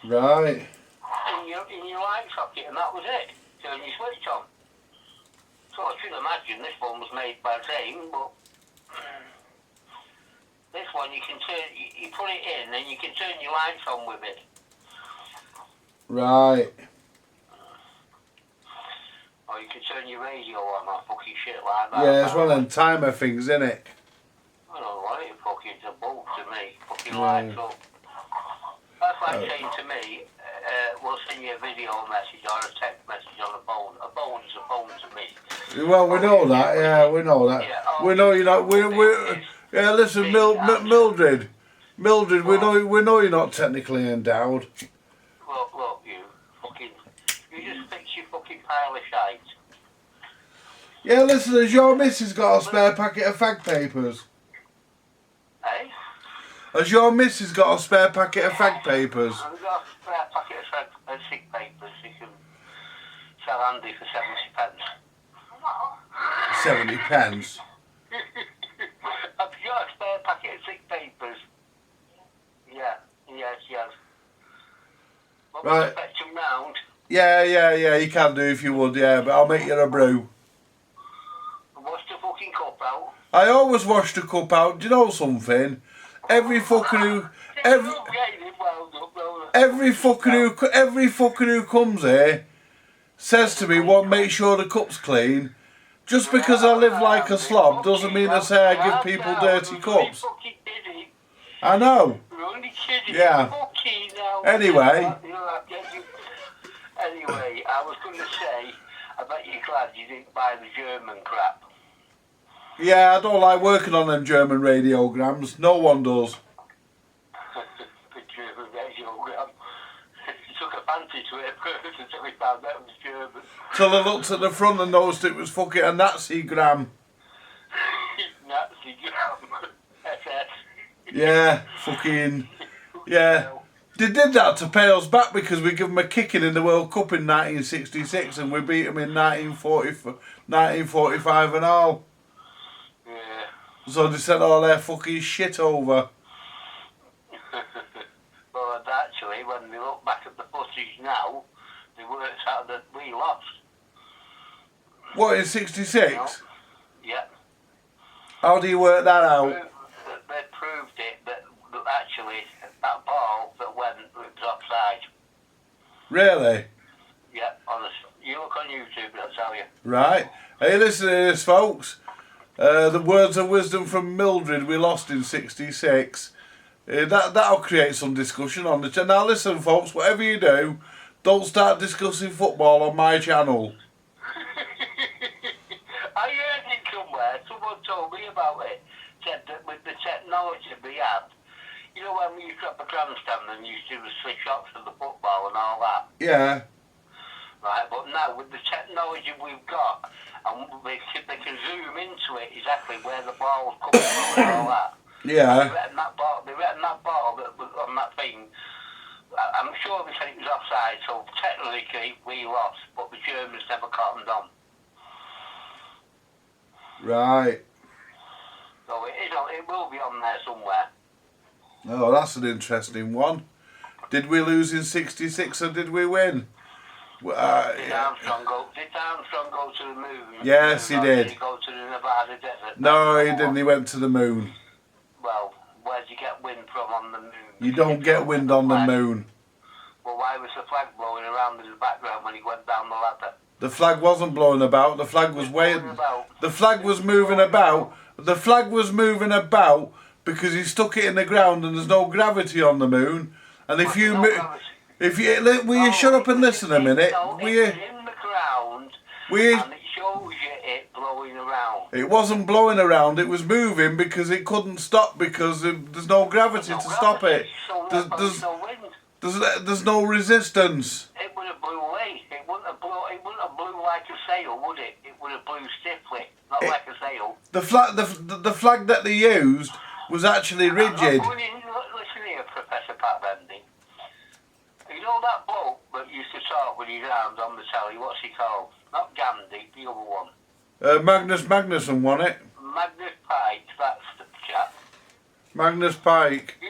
Right. In your light socket, and that was it. Turn your switch on. So I should imagine this one was made by the same, but this one you can turn, you put it in and you can turn your lights on with it. Right. Or you can turn your radio on or fucking shit like that. Yeah, it's one of them timer things, isn't it? I don't know what it fucking is, a bulb to me. Fucking lights up. That's like saying to me, we'll send you a video message or a text message on a phone. A phone is a phone to me. Well, we know that. Yeah, we know that. Yeah, we know you're not. Yeah, listen, Mildred. Mildred, we know you're not technically endowed. Look, you just fix your fucking pile of shite. Yeah, listen, has your missus got a spare packet of fag papers? Eh? Has your missus got a spare packet of fag papers? I've got a spare packet of sick papers you can sell Andy for 70 pence. 70 pence. Have you got a spare packet of sick papers? Yeah, yes. Well, Right. we'll fetch them round. Yeah, you can do if you would, yeah, but I'll make you a brew. Wash the fucking cup out. I always wash the cup out. Do you know something? Every fucking who comes here says to me, "Well, make sure the cup's clean." Just because I live like a slob doesn't mean to say I give people dirty cups. I know. We're only kidding. Yeah. Anyway. Anyway, I was going to say, I bet you're glad you didn't buy the German crap. Yeah, I don't like working on them German radiograms. No one does. The German radiogram. He took a fancy to it at first until he found out it was German. Till I looked at the front and noticed it was fucking a Nazi gram. Nazi gram. SS. Yeah, fucking. Yeah. They did that to pay us back because we gave them a kicking in the World Cup in 1966 and we beat them in 1945 and all. Yeah. So they sent all their fucking shit over. Well, actually, when they look back at the footage now, they worked out that we lost. What, in 66? Yeah. How do you work that out? They proved it, that actually that ball that went, it was offside. Really? Yeah, honest. You look on YouTube, I'll tell you. Right. Hey, listen to this, folks. The words of wisdom from Mildred we lost in 66. That'll create some discussion on the channel. Now listen, folks, whatever you do, don't start discussing football on my channel. I heard it somewhere, someone told me about it. Said that with the technology we had, you know when we used to have a grandstand and used to do the switch shots for the football and all that? Yeah. Right, but now with the technology we've got, and they can zoom into it exactly where the ball's coming from and all that. Yeah. They reckon that ball that was on that thing, I'm sure they said it was offside, so technically we lost, but the Germans never caught them down. Right. So it will be on there somewhere. Oh, that's an interesting one. Did we lose in 66 or did we win? Did Armstrong go to the moon? Yes, he did. Did he go to the Nevada desert? No, he didn't. He went to the moon. Well, where'd you get wind from on the moon? You don't get wind on the moon. Well, why was the flag blowing around in the background when he went down the ladder? The flag wasn't blowing about. The flag was waiting. The flag was moving about. The flag was moving about because he stuck it in the ground and there's no gravity on the moon. And if you will you shut up and listen a minute? Will you? It's in the ground, and it shows you it blowing around. It wasn't blowing around. It was moving because it couldn't stop because there's no gravity to stop it. There's no resistance. It would have blew away. It wouldn't have blew like a sail, would it? It would have blew stiffly, not like a sail. The flag that they used was actually rigid. Listen here, Professor Pat Bendy. You know that bloke that used to talk with his arms on the telly? What's he called? Not Gandhi, the other one. Magnus Magnusson won it. Magnus Pike, that's the chap. Magnus Pike. You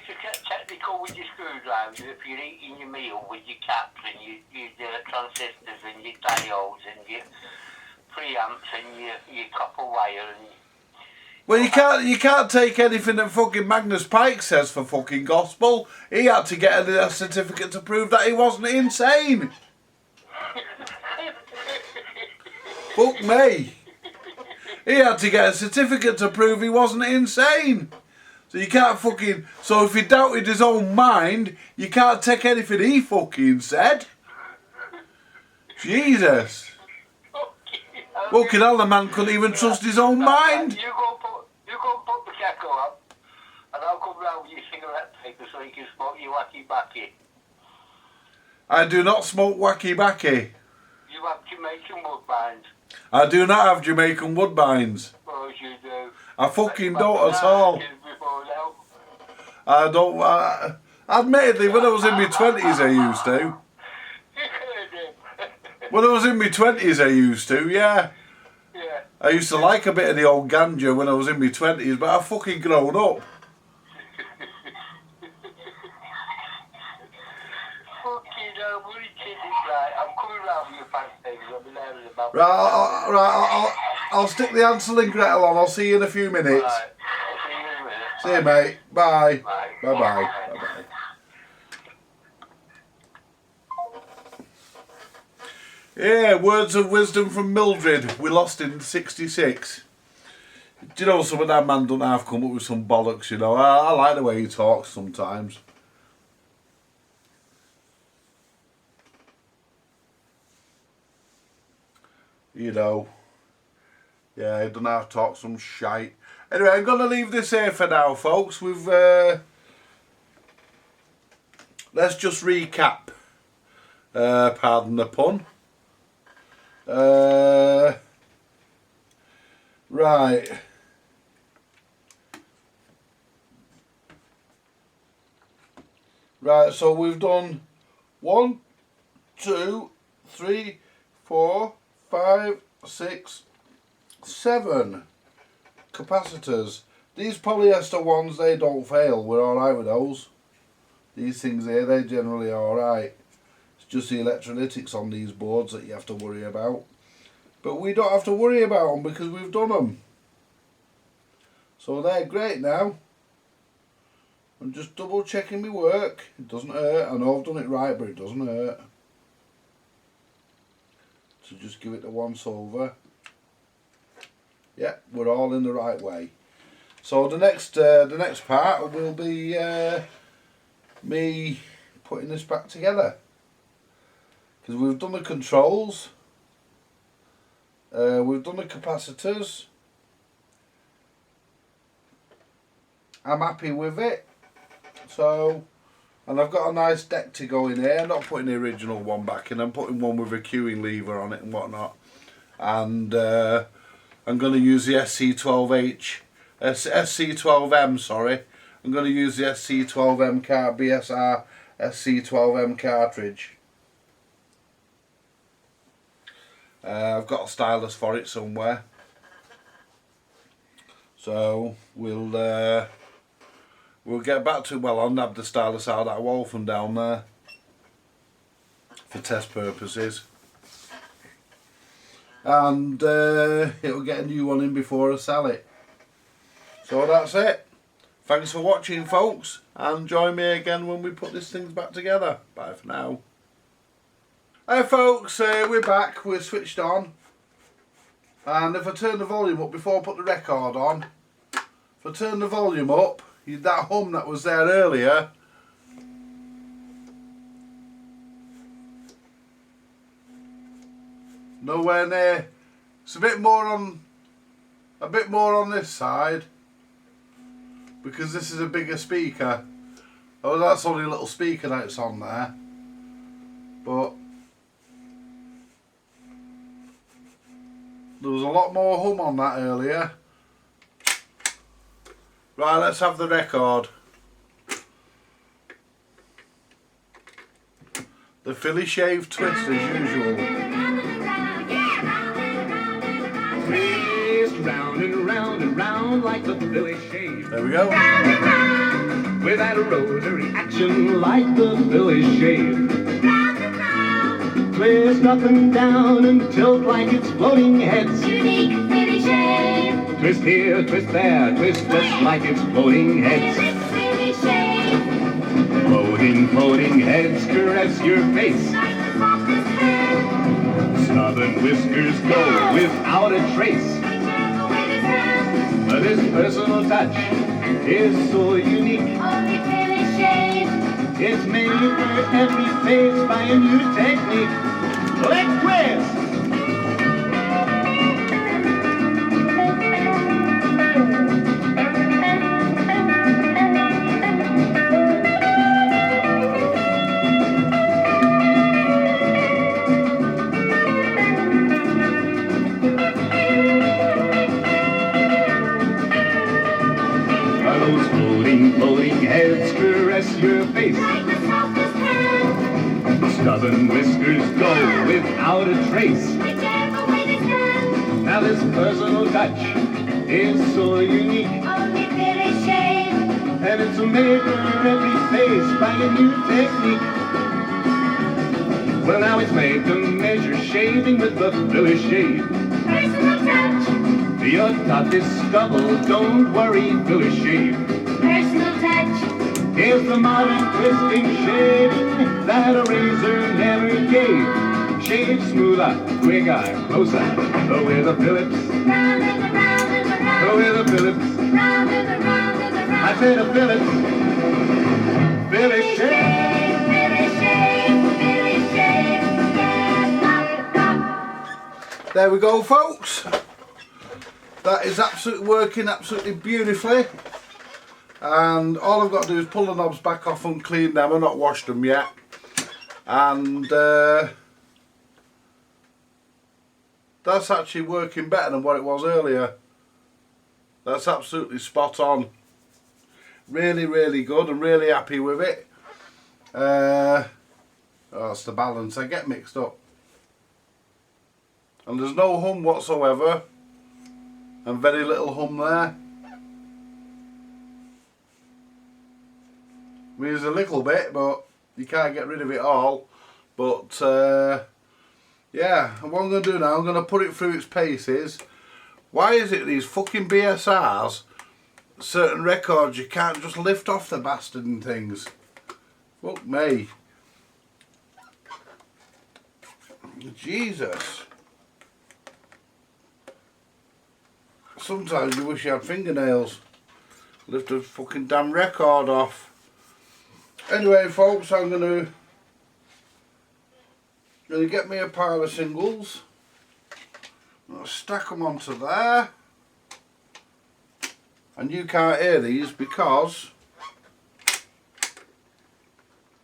just get technical with your screwdrivers if you're eating your meal with your caps and your transistors and your diodes and your preamps and your copper wire and. Well, you can't take anything that fucking Magnus Pike says for fucking gospel. He had to get a certificate to prove that he wasn't insane. Fuck me. He had to get a certificate to prove he wasn't insane. So you can't fucking... So if he doubted his own mind, you can't take anything he fucking said. Jesus. Fucking hell, the man couldn't even trust his own mind. You go and put the kettle on, and I'll come round with your cigarette paper so you can smoke your wacky backy. I do not smoke wacky backy. You have Jamaican woodbines. I do not have Jamaican woodbines. Oh, you do. I fucking don't at all. I don't. Admittedly, when I was in my 20s, I used to. When I was in my 20s, I used to, yeah. Yeah. I used to like a bit of the old ganja when I was in my 20s, but I've fucking grown up. Fucking bloody kid is right. I'm coming round with your pants things. I'll be there in about. Right, I'll stick the Hansel and Gretel on. I'll see you in a few minutes. Right. I'll see you in a minute. See you, mate. Bye. Bye. Bye-bye. Bye-bye. Yeah, words of wisdom from Mildred. We lost in '66. Do you know, some of that man don't have come up with some bollocks, you know. I like the way he talks sometimes. You know. Yeah, he don't have to talk some shite. Anyway, I'm going to leave this here for now, folks. We've... let's just recap. Pardon the pun. Right. Right, so we've done 1, 2, 3, 4, 5, 6, 7 capacitors. These polyester ones, they don't fail. We're alright with those. These things here, they generally are alright. It's just the electrolytics on these boards that you have to worry about. But we don't have to worry about them because we've done them. So they're great now. I'm just double checking my work. It doesn't hurt. I know I've done it right, but it doesn't hurt. So just give it a once over. Yeah, we're all in the right way. So the next part will be me putting this back together. Because we've done the controls. We've done the capacitors. I'm happy with it. So, and I've got a nice deck to go in here. I'm not putting the original one back in. I'm putting one with a queuing lever on it and whatnot. And I'm going to use the SC12M, sorry. I'm going to use the SC12M BSR SC12M cartridge. I've got a stylus for it somewhere. So we'll get back to, well, I'll nab the stylus out of that wall from down there for test purposes. And it'll get a new one in before I sell it. So that's it. Thanks for watching, folks, and join me again when we put these things back together. Bye for now. Hi folks, we're back, we're switched on. And if I turn the volume up before I put the record on, if I turn the volume up, that hum that was there earlier, nowhere near. It's a bit more on this side because this is a bigger speaker. Oh, that's only a little speaker that's on there, but there was a lot more hum on that earlier. Right, let's have the record. The Philly shave twist as usual. Twist round and round and round like the Philly shave. There we go. With that rotary action like the Philly shave. Twist up and down and tilt like it's floating heads. Unique Philly shave. Twist here, twist there, twist just like it's floating heads. Unique Philly shave. Floating heads caress your face. Like the softest hair. Stubborn whiskers go without a trace. They never wear his hair. But this personal touch is so unique. Only Philly shave. It's made for every face by a new technique. Leg twist! Are those floating heads your face. like the softest hand. Stubborn whiskers go without a trace. Be careful with his hand. Now this personal touch is so unique, Only Billy shave. and it's made for every face by a new technique. Well, now it's made to measure shaving with the Billy shave. Personal touch. Your top is stubble, don't worry, Billy shave. Personal touch. Here's the modern twisting shaving that a razor never gave. Shave smoother, quicker, closer, with the Phillips, Round and around and around. with the Phillips. Round and around and around. I said a Phillips, Billy shave. Billy shave. Billy shave. Yeah, pop, pop. There we go, folks. That is absolutely working absolutely beautifully. And all I've got to do is pull the knobs back off and clean them. I've not washed them yet. And that's actually working better than what it was earlier. That's absolutely spot on. Really, really good. I'm really happy with it. Oh, that's the balance. I get mixed up. And there's no hum whatsoever. And very little hum there. I mean, there's a little bit, but you can't get rid of it all. But yeah, and what I'm going to do now, I'm going to put it through its paces. Why is it these fucking BSRs, certain records, you can't just lift off the bastard and things? Fuck me. Jesus. Sometimes you wish you had fingernails. Lift a fucking damn record off. Anyway, folks, I'm gonna get me a pile of singles. I'll stack them onto there. And you can't hear these because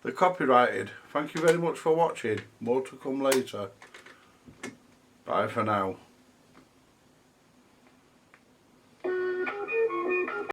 they're copyrighted. Thank you very much for watching. More to come later. Bye for now.